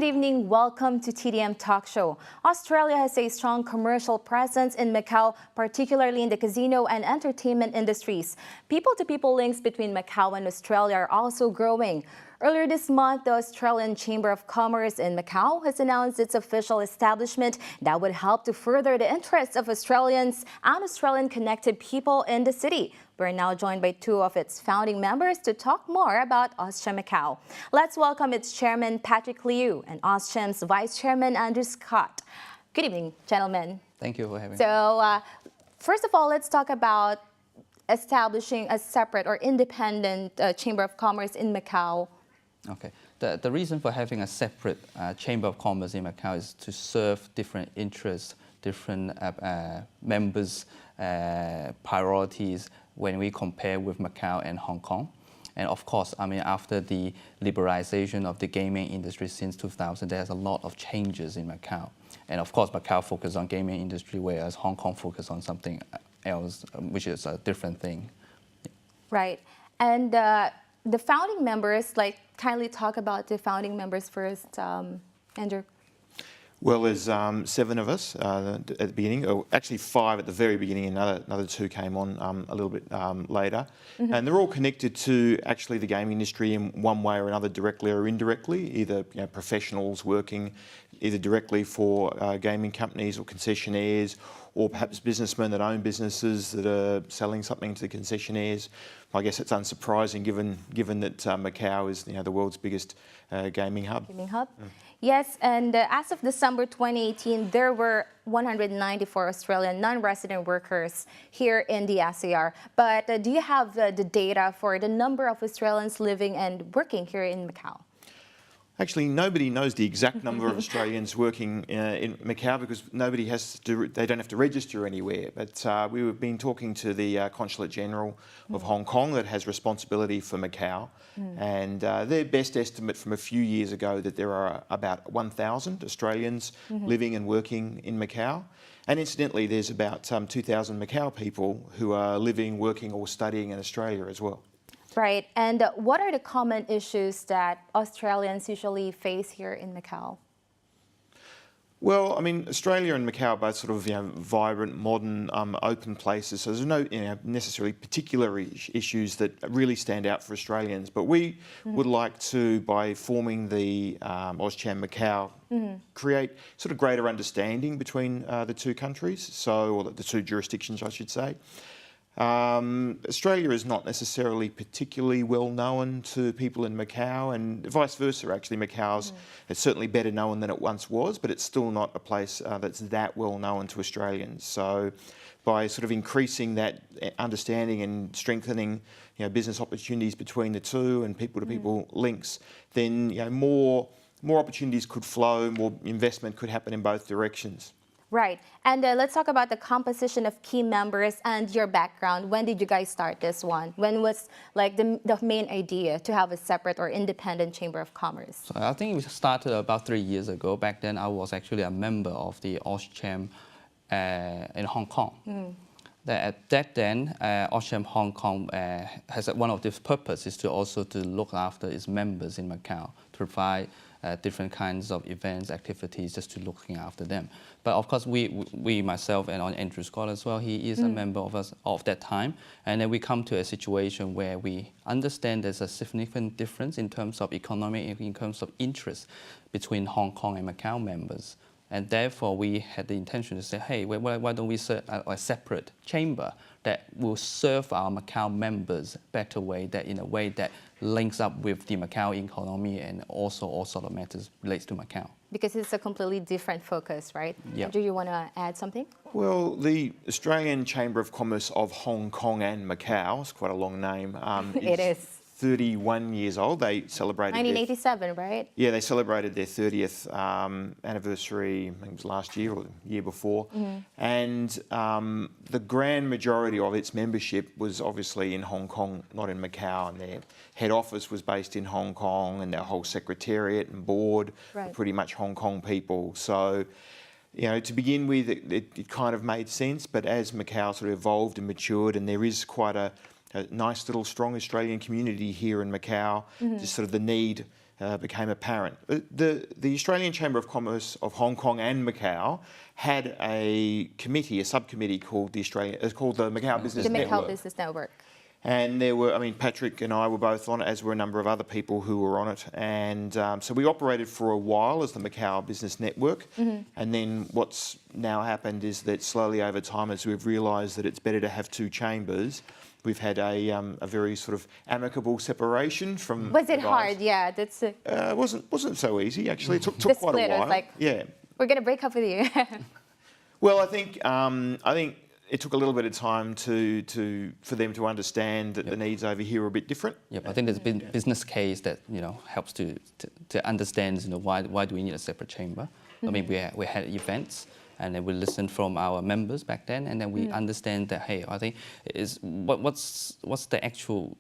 Good evening. Welcome to TDM Talk Show. Australia has a strong commercial presence in Macau, particularly in the casino and entertainment industries. People-to-people links between Macau and Australia are also growing. Earlier this month, the Australian Chamber of Commerce in Macau has announced its official establishment that would help to further the interests of Australians and Australian-connected people in the city. We're now joined by two of its founding members to talk more about AusCham Macau. Let's welcome its chairman, Patrick Liu, and AusCham's vice chairman, Andrew Scott. Good evening, gentlemen. Thank you for having me. So, first of all, let's talk about establishing a separate or independent Chamber of Commerce in Macau. Okay. The reason for having a separate Chamber of Commerce in Macau is to serve different interests, different members' priorities when we compare with Macau and Hong Kong. And of course, I mean, after the liberalization of the gaming industry since 2000, there's a lot of changes in Macau. And of course, Macau focuses on gaming industry, whereas Hong Kong focuses on something else, which is a different thing. Right. And the founding members, kindly talk about the founding members first, Andrew. Well, there's 7 of us at the beginning, or actually 5 at the very beginning, and another 2 came on a little bit later. Mm-hmm. And they're all connected to actually the gaming industry in one way or another, directly or indirectly, either professionals working either directly for gaming companies or concessionaires, or perhaps businessmen that own businesses that are selling something to the concessionaires. I guess it's unsurprising given that Macau is the world's biggest gaming hub. Gaming hub? Mm. Yes, and as of December 2018, there were 194 Australian non-resident workers here in the SAR. But do you have the data for the number of Australians living and working here in Macau? Actually, nobody knows the exact number of Australians working in Macau because they don't have to register anywhere. But we've been talking to the Consulate General of Hong Kong that has responsibility for Macau. And their best estimate from a few years ago that there are about 1,000 Australians living and working in Macau. And incidentally, there's about 2,000 Macau people who are living, working or studying in Australia as well. Right. And what are the common issues that Australians usually face here in Macau? Well, I mean, Australia and Macau are both sort of vibrant, modern, open places. So there's no necessarily particular issues that really stand out for Australians. But we would like to, by forming the AusCham Macau, create sort of greater understanding between the two countries, or the two jurisdictions, I should say. Australia is not necessarily particularly well known to people in Macau, and vice versa. Actually, Macau's it's certainly better known than it once was, but it's still not a place that's that well known to Australians. So, by sort of increasing that understanding and strengthening, business opportunities between the two and people-to-people links, then more opportunities could flow, more investment could happen in both directions. Right. And let's talk about the composition of key members and your background. When did you guys start this one? When was the main idea to have a separate or independent Chamber of Commerce? So I think we started about 3 years ago. Back then, I was actually a member of the AusCham in Hong Kong. At that then, AusCham Hong Kong has one of its purposes to also to look after its members in Macau, to provide different kinds of events, activities, just to looking after them. But of course, we myself and Andrew Scott as well, he is a member of us of that time. And then we come to a situation where we understand there's a significant difference in terms of economic, in terms of interest between Hong Kong and Macau members. And therefore, we had the intention to say, hey, why don't we set a separate chamber that will serve our Macau members better way, that in a way that links up with the Macau economy and also all sort of matters relates to Macau. Because it's a completely different focus, right? Yeah. Do you want to add something? Well, the Australian Chamber of Commerce of Hong Kong and Macau, it's quite a long name. It is. 31 years old. They celebrated 1987, right? Yeah, they celebrated their 30th anniversary, I think it was last year or the year before. And the grand majority of its membership was obviously in Hong Kong, not in Macau. And their head office was based in Hong Kong, and their whole secretariat and board were pretty much Hong Kong people. So, to begin with, it kind of made sense. But as Macau sort of evolved and matured, and there is quite a nice little strong Australian community here in Macau, just sort of the need became apparent. The Australian Chamber of Commerce of Hong Kong and Macau had a committee, a subcommittee called the Macau Business The Macau Network. Business Network. And there were, Patrick and I were both on it, as were a number of other people who were on it. And so we operated for a while as the Macau Business Network. And then what's now happened is that slowly over time, as we've realised that it's better to have two chambers, we've had a very sort of amicable separation from. Was it hard? Yeah, that's it. It wasn't so easy actually. It took The quite a split, it was while. like, yeah. We're gonna break up with you. Well, I think it took a little bit of time for them to understand that the needs over here are a bit different. Yep, I think there's been business case that helps to understand why do we need a separate chamber. I mean we had events and then we listened from our members back then, and then we understand that hey, I think what's the actual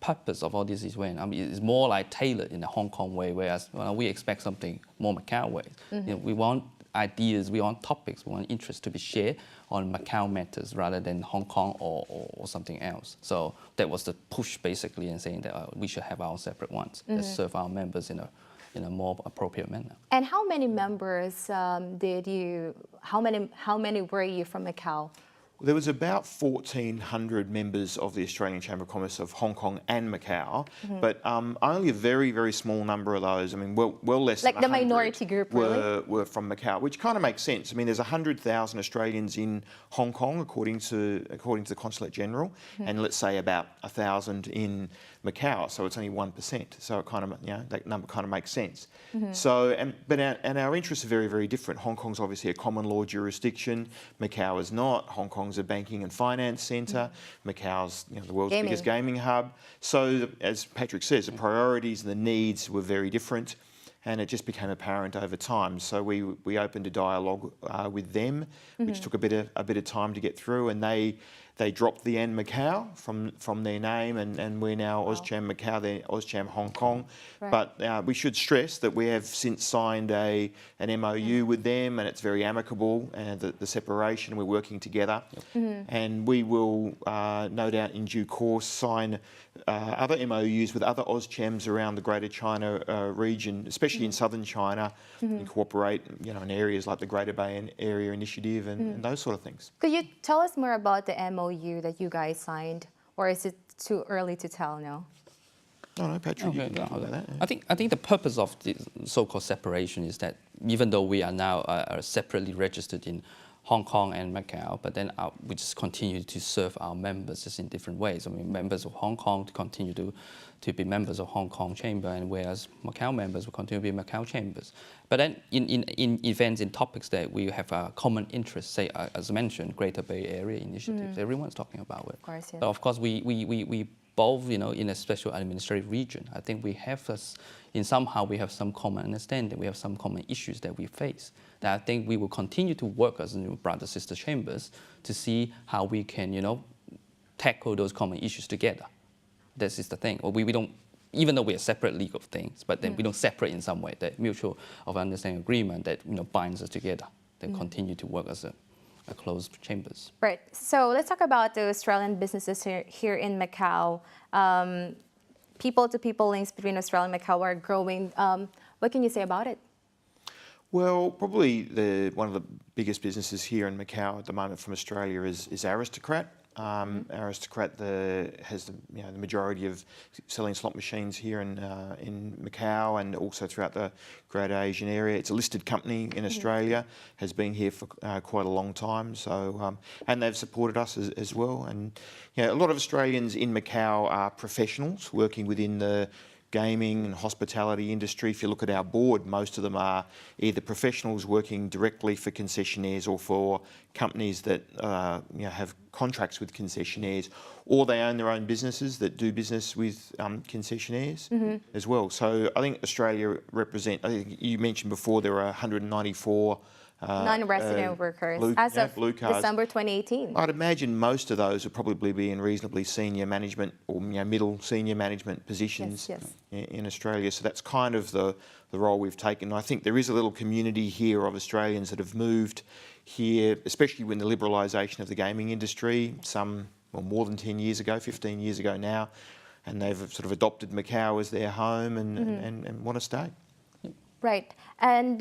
purpose of all this event. I mean, it's more like tailored in the Hong Kong way, whereas we expect something more Macau way. We want ideas, we want topics, we want interests to be shared on Macau matters rather than Hong Kong or something else. So that was the push basically in saying that we should have our separate ones that serve our members in a more appropriate manner. And how many members how many were you from Macau? There was about 1,400 members of the Australian Chamber of Commerce of Hong Kong and Macau, but only a very, very small number of those, well less like than the 100 minority group, really? were from Macau, which kind of makes sense. I mean, there's 100,000 Australians in Hong Kong, according to the Consulate General, and let's say about 1,000 in Macau, so it's only 1%. So it kind of, that number kind of makes sense. So, but our interests are very, very different. Hong Kong's obviously a common law jurisdiction. Macau is not. Hong Kong's a banking and finance centre. Macau's the world's biggest gaming hub. So, as Patrick says, the priorities and the needs were very different, and it just became apparent over time. So we opened a dialogue with them, which took a bit of time to get through, and they dropped the and Macau from their name, and we're now Auscham Macau, they're Auscham Hong Kong. Right. But we should stress that we have since signed an MOU with them, and it's very amicable, and the separation, we're working together. And we will, no doubt in due course, sign other MOUs with other Auschams around the Greater China region, especially in southern China, and cooperate in areas like the Greater Bay Area Initiative and those sort of things. Could you tell us more about the MOU that you guys signed, or is it too early to tell now? No, Patrick, you can talk about that. Yeah. I think the purpose of the so-called separation is that even though we are now separately registered in Hong Kong and Macau, but then we just continue to serve our members just in different ways. I mean, members of Hong Kong to continue to be members of Hong Kong Chamber, and whereas Macau members will continue to be Macau Chambers. But then in events, in topics that we have a common interest, say, as mentioned, Greater Bay Area initiatives, everyone's talking about it. Of course, yes. But of course, we both, in a special administrative region, I think we have somehow we have some common understanding, we have some common issues that we face. That I think we will continue to work as brother sister chambers to see how we can, tackle those common issues together. This is the thing. Or we don't, even though we are separate legal things, but then we don't separate in some way. That mutual of understanding agreement that binds us together. Then continue to work as a closed chambers. Right. So let's talk about the Australian businesses here in Macau. People-to-people links between Australia and Macau are growing. What can you say about it? Well, probably one of the biggest businesses here in Macau at the moment from Australia is Aristocrat. Aristocrat has the majority of selling slot machines here in Macau and also throughout the Greater Asian area. It's a listed company in Australia, has been here for quite a long time. So and they've supported us as well. And a lot of Australians in Macau are professionals working within the gaming and hospitality industry. If you look at our board, most of them are either professionals working directly for concessionaires or for companies that have contracts with concessionaires, or they own their own businesses that do business with concessionaires as well. So I think Australia represents, I think you mentioned before there are 194 non-resident workers as of December 2018. I'd imagine most of those would probably be in reasonably senior management or middle senior management positions in Australia. So that's kind of the role we've taken. I think there is a little community here of Australians that have moved here, especially when the liberalisation of the gaming industry, more than 10 years ago, 15 years ago now, and they've sort of adopted Macau as their home and want to stay. Right. And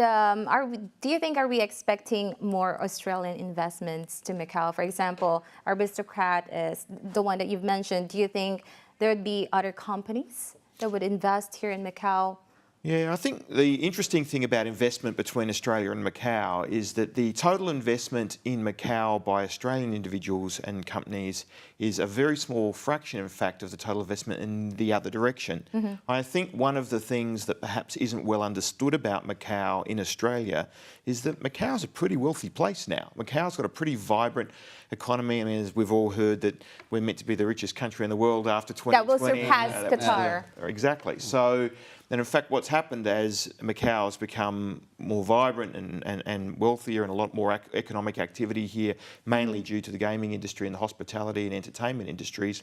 do you think, are we expecting more Australian investments to Macau? For example, Aristocrat is the one that you've mentioned. Do you think there would be other companies that would invest here in Macau? Yeah, I think the interesting thing about investment between Australia and Macau is that the total investment in Macau by Australian individuals and companies is a very small fraction, in fact, of the total investment in the other direction. I think one of the things that perhaps isn't well understood about Macau in Australia is that Macau's a pretty wealthy place now. Macau's got a pretty vibrant economy. I mean, as we've all heard, that we're meant to be the richest country in the world after 2020. That will surpass Qatar. Exactly. So, and in fact, what's happened as Macau has become more vibrant and wealthier and a lot more economic activity here, mainly due to the gaming industry and the hospitality and entertainment industries,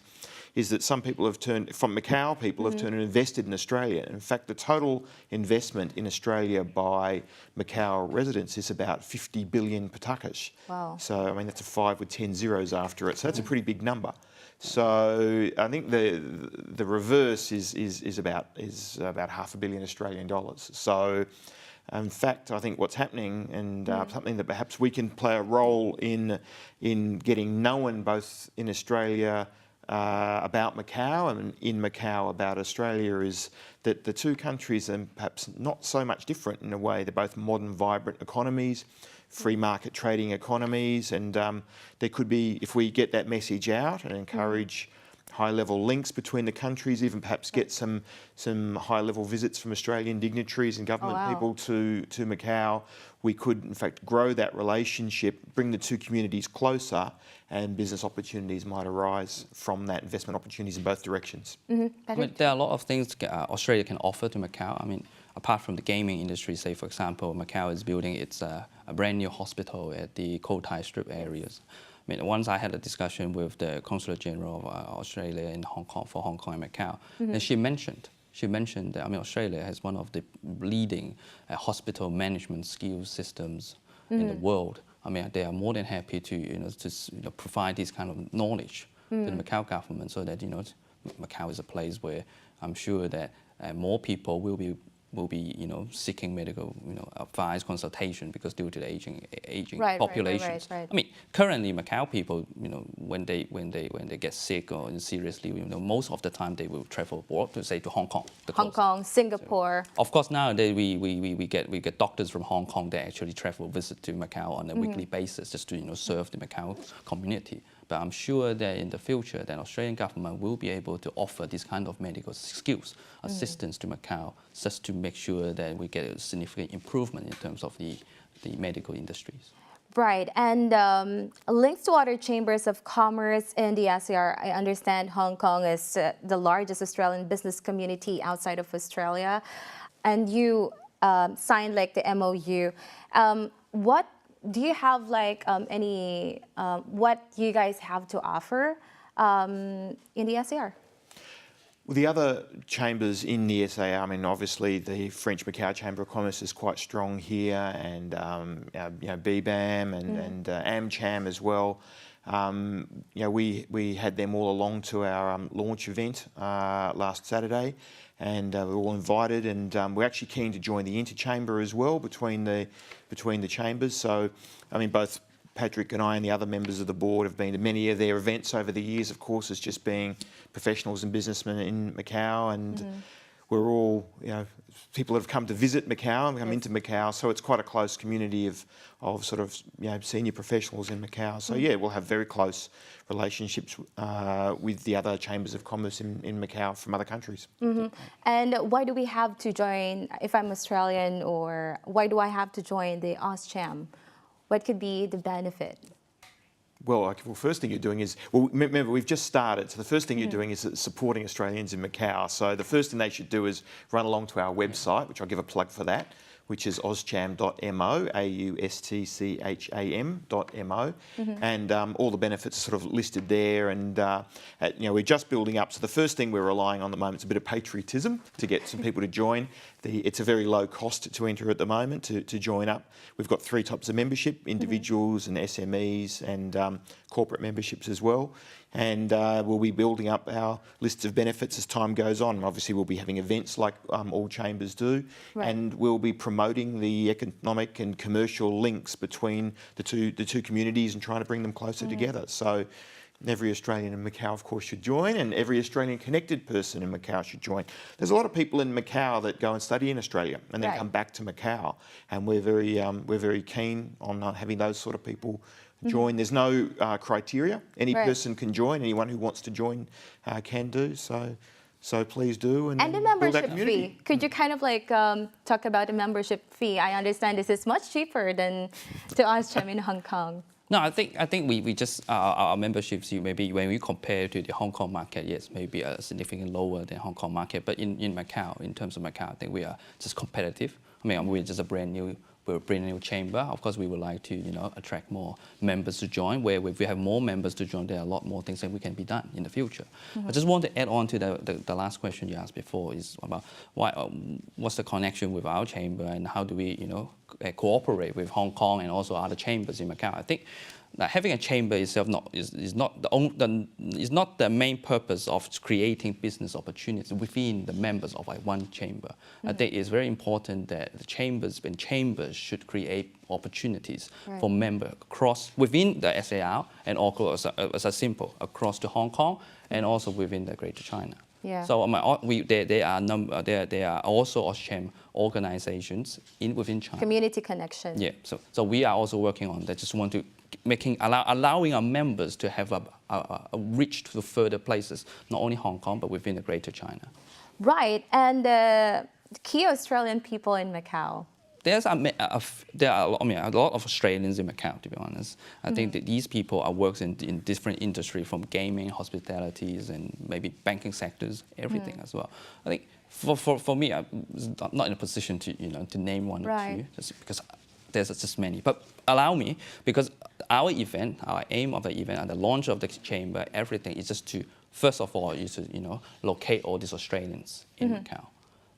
is that some people have turned, from Macau, people have turned and invested in Australia. In fact, the total investment in Australia by Macau residents is about 50 billion patakas. Wow. So, I mean, that's a 5 with 10 zeros after it. So that's a pretty big number. So I think the reverse is about $500 million Australian dollars. So in fact, I think what's happening, and something that perhaps we can play a role in getting known both in Australia about Macau and in Macau about Australia, is that the two countries are perhaps not so much different in a way. They're both modern, vibrant economies, free market trading economies, and there could be, if we get that message out and encourage high-level links between the countries, even perhaps get some high-level visits from Australian dignitaries and government people to Macau, we could in fact grow that relationship, bring the two communities closer, and business opportunities might arise from that, investment opportunities in both directions. I mean, there are a lot of things Australia can offer to Macau. I mean, apart from the gaming industry, say for example, Macau is building its a brand new hospital at the Cotai Strip areas. I mean, once I had a discussion with the Consulate General of Australia in Hong Kong, for Hong Kong and Macau, and she mentioned that, I mean, Australia has one of the leading hospital management skills systems in the world. I mean, they are more than happy to provide this kind of knowledge to the Macau government, so that Macau is a place where I'm sure that more people will be seeking medical advice, consultation, because due to the aging populations. Right. I mean, currently Macau people, when they get sick or seriously, most of the time they will travel abroad, to say to Hong Kong. Hong Kong, Singapore. So, of course, nowadays we get doctors from Hong Kong that actually visit to Macau on a weekly basis, just to serve the Macau community. But I'm sure that in the future, that Australian government will be able to offer this kind of medical skills assistance to Macau, just to make sure that we get a significant improvement in terms of the medical industries. Right, and links to other chambers of commerce in the SAR. I understand Hong Kong is the largest Australian business community outside of Australia, and you signed like the MOU. What do you have what you guys have to offer in the SAR? Well, the other chambers in the SAR, I mean, obviously the French Macau Chamber of Commerce is quite strong here, and BBAM and AmCham as well. We had them all along to our launch event last Saturday, and we were all invited, and we're actually keen to join the interchamber as well between the chambers. So, I mean, both Patrick and I and the other members of the board have been to many of their events over the years, of course, as just being professionals and businessmen in Macau, and we're all, people that have come to visit Macau and come into Macau, so it's quite a close community of sort of, senior professionals in Macau. So yeah, we'll have very close relationships with the other chambers of commerce in Macau from other countries. And why do we have to join, if I'm Australian, or why do I have to join the AusCham? What could be the benefit? Well, first thing you're doing is, remember, we've just started, so the first thing you're doing is supporting Australians in Macau. So the first thing they should do is run along to our website, which I'll give a plug for that, which is auscham.mo, AUSTCHAM.mo, and all the benefits are sort of listed there. And we're just building up. So the first thing we're relying on at the moment is a bit of patriotism to get some people to join. It's a very low cost to enter at the moment to join up. We've got 3 types of membership: individuals and SMEs, and corporate memberships as well. And we'll be building up our lists of benefits as time goes on. Obviously, we'll be having events like all chambers do, and we'll be promoting the economic and commercial links between the two communities and trying to bring them closer together. So every Australian in Macau, of course, should join, and every Australian connected person in Macau should join. There's a lot of people in Macau that go and study in Australia and then come back to Macau, and we're very keen on having those sort of people join. There's no criteria. Any person can join. Anyone who wants to join can do. So please do. And the membership fee. Could you kind of talk about the membership fee? I understand this is much cheaper than to Auscham in Hong Kong. No, I think we just our memberships, maybe when we compare to the Hong Kong market, yes, maybe significantly lower than Hong Kong market. But in Macau, in terms of Macau, I think we are just competitive. I mean, we're just a brand new chamber. Of course, we would like to attract more members to join. Where if we have more members to join, there are a lot more things that we can be done in the future. I just want to add on to the last question you asked before, is about what's the connection with our chamber and how do we cooperate with Hong Kong and also other chambers in Macau. I think having a chamber itself is not the main purpose of creating business opportunities within the members of one chamber. I think it's very important that the chambers should create opportunities for members within the SAR and also as a simple across to Hong Kong and also within the Greater China. Yeah. So there are also Auscham organizations within China. Community connection. Yeah. So we are also working on that. Just want to allowing our members to have a reach to further places, not only Hong Kong but within the Greater China. Right. And key Australian people in Macau. There are a lot of Australians in Macau, to be honest. I think that these are working in different industries, from gaming, hospitalities, and maybe banking sectors, everything as well. I think for me, I'm not in a position to name one or two, just because there's just many. But allow me, because our aim of the event and the launch of the chamber, everything is just to, first of all, locate all these Australians in Macau.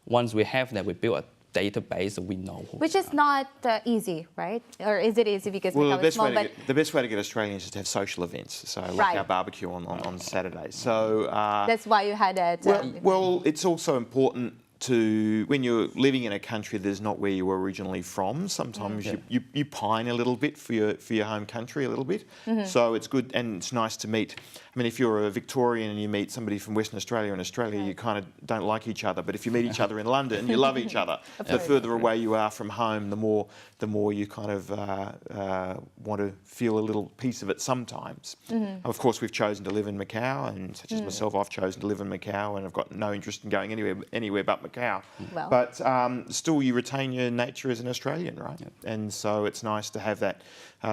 Once we have that, we build a database that we know. Which is not easy, right? Or is it easy because the best way to get Australians is to have social events. So like our barbecue on Saturday. So that's why you had that. Well, it's also important to, when you're living in a country that is not where you were originally from, sometimes you pine a little bit for your home country a little bit. So it's good and it's nice to meet. I mean, if you're a Victorian and you meet somebody from Western Australia and Australia, you kind of don't like each other. But if you meet each other in London, you love each other. The further away you are from home, the more you kind of want to feel a little piece of it sometimes. Of course, we've chosen to live in Macau, and such as myself, I've chosen to live in Macau, and I've got no interest in going anywhere but Macau. Well. But still, you retain your nature as an Australian, right? And so it's nice to have that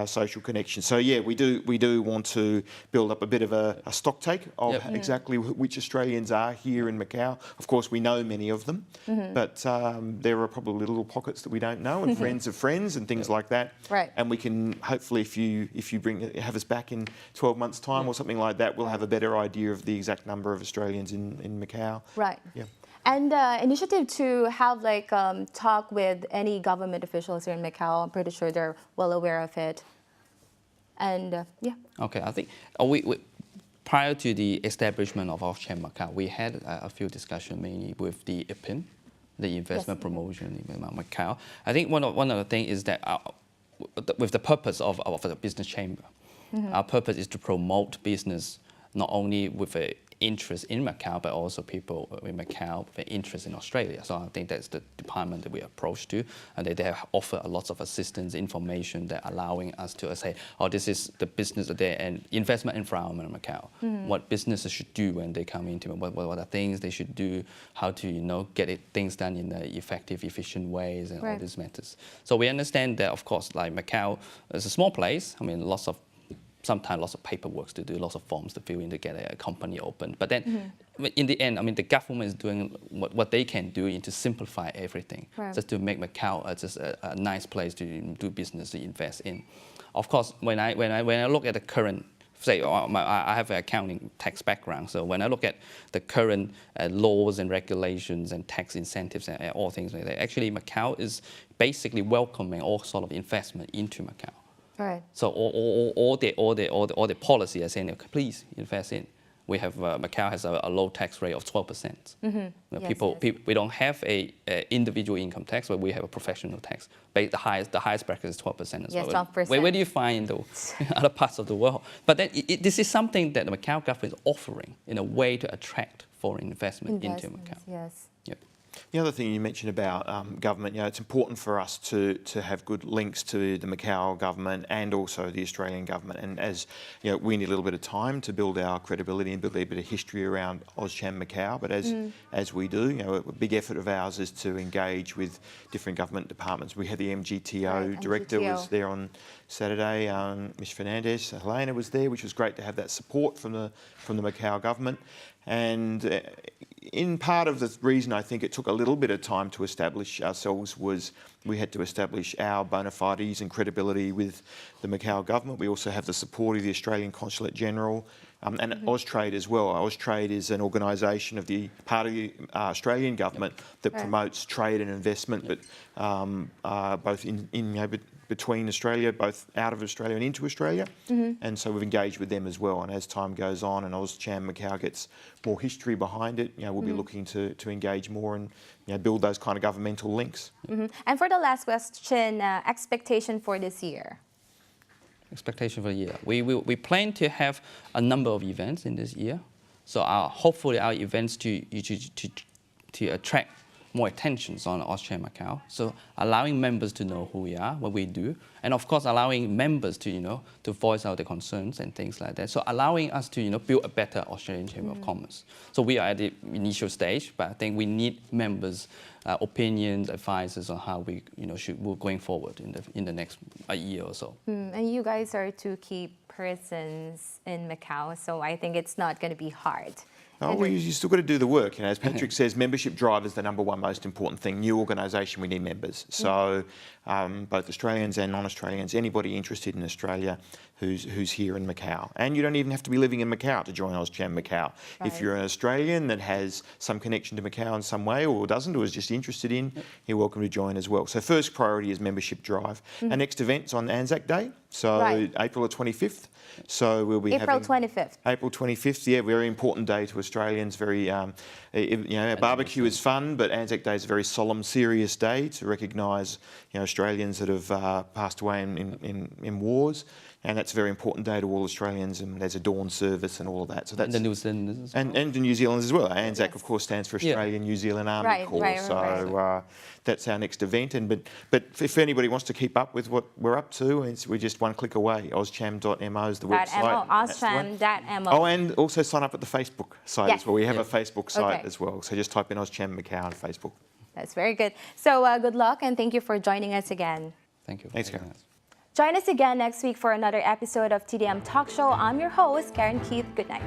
social connection. So yeah, we do want to build up a bit of a stock take of exactly which Australians are here in Macau. Of course, we know many of them, but there are probably little pockets that we don't know, and friends of friends and things like that. Right. And we can hopefully, if you have us back in 12 months' time or something like that, we'll have a better idea of the exact number of Australians in Macau. Right. Yeah. And initiative to have talk with any government officials here in Macau. I'm pretty sure they're well aware of it. And yeah. Okay, I think prior to the establishment of Auscham Macau, we had a few discussions mainly with the IPIN, the investment promotion in Macau. I think one of the things is that with the purpose of the business chamber, our purpose is to promote business not only with an interest in Macau, but also people in Macau with an interest in Australia. So I think that's the department that we approach to, and they have offered a lot of assistance, information that allowing us to say, oh, this is the business there and investment environment in Macau. What businesses should do when they come into it, what are things they should do, how to get things done in the effective, efficient ways, and all these matters. So we understand that, of course, like Macau is a small place. I mean, lots of sometimes lots of paperwork to do, lots of forms to fill in to get a company open. But then in the end, I mean, the government is doing what they can do to simplify everything, just to make Macau just a nice place to do business, to invest in. Of course, when I look at the current, say, I have an accounting tax background, so when I look at the current laws and regulations and tax incentives and all things like that, actually Macau is basically welcoming all sort of investment into Macau. Right. So all the policy are saying, please invest in. We have Macau has a low tax rate of 12%. People, we don't have a individual income tax, but we have a professional tax. The highest bracket is 12% as well. 12%. Where do you find in other parts of the world? But then this is something that the Macau government is offering in a way to attract foreign investment into Macau. Yes. Yep. The other thing you mentioned about government, it's important for us to have good links to the Macau government and also the Australian government. And as we need a little bit of time to build our credibility and build a bit of history around AusCham Macau. But as we do, a big effort of ours is to engage with different government departments. We had the MGTO director was there on Saturday. Ms. Fernandez, Helena was there, which was great to have that support from the Macau government. And in part of the reason I think it took a little bit of time to establish ourselves was we had to establish our bona fides and credibility with the Macau government. We also have the support of the Australian Consulate General and Austrade as well. Austrade is an organisation of the part of the Australian government that promotes trade and investment, but both between Australia, both out of Australia and into Australia. And so we've engaged with them as well. And as time goes on and AusCham Macau gets more history behind it, we'll be looking to engage more and build those kind of governmental links. And for the last question, expectation for this year? Expectation for the year. We plan to have a number of events in this year. So hopefully our events to attract more attention on AusCham Macau. So allowing members to know who we are, what we do, and of course allowing members to to voice out their concerns and things like that. So allowing us to build a better Australian Chamber of Commerce. So we are at the initial stage, but I think we need members' opinions, advices on how we should move going forward in the next year or so. And you guys are two key persons in Macau, so I think it's not going to be hard. Oh, well, you still got to do the work. As Patrick says, membership drive is the number one most important thing. New organisation, we need members. So both Australians and non-Australians, anybody interested in Australia who's here in Macau. And you don't even have to be living in Macau to join AusCham Macau. Right. If you're an Australian that has some connection to Macau in some way or doesn't or is just interested in, you're welcome to join as well. So first priority is membership drive. Our next event's on Anzac Day, so April the 25th. So we'll be April 25th. April 25th, very important day to Australians. Very, barbecue is fun, but Anzac Day is a very solemn, serious day to recognise, Australians that have passed away in wars, and that's a very important day to all Australians. And there's a dawn service and all of that. So that's and the New Zealanders and the New Zealanders as well. ANZAC, of course, stands for Australian New Zealand Army Corps. So that's our next event. But if anybody wants to keep up with what we're up to, we're just one click away. AusCham.mo is the website. AusCham.mo. Oh, and also sign up at the Facebook site as well. We have a Facebook site as well. So just type in AusCham Macau on Facebook. That's very good. So good luck and thank you for joining us again. Thank you. Thanks, Karen. Join us again next week for another episode of TDM Talk Show. I'm your host, Karen Keith. Good night.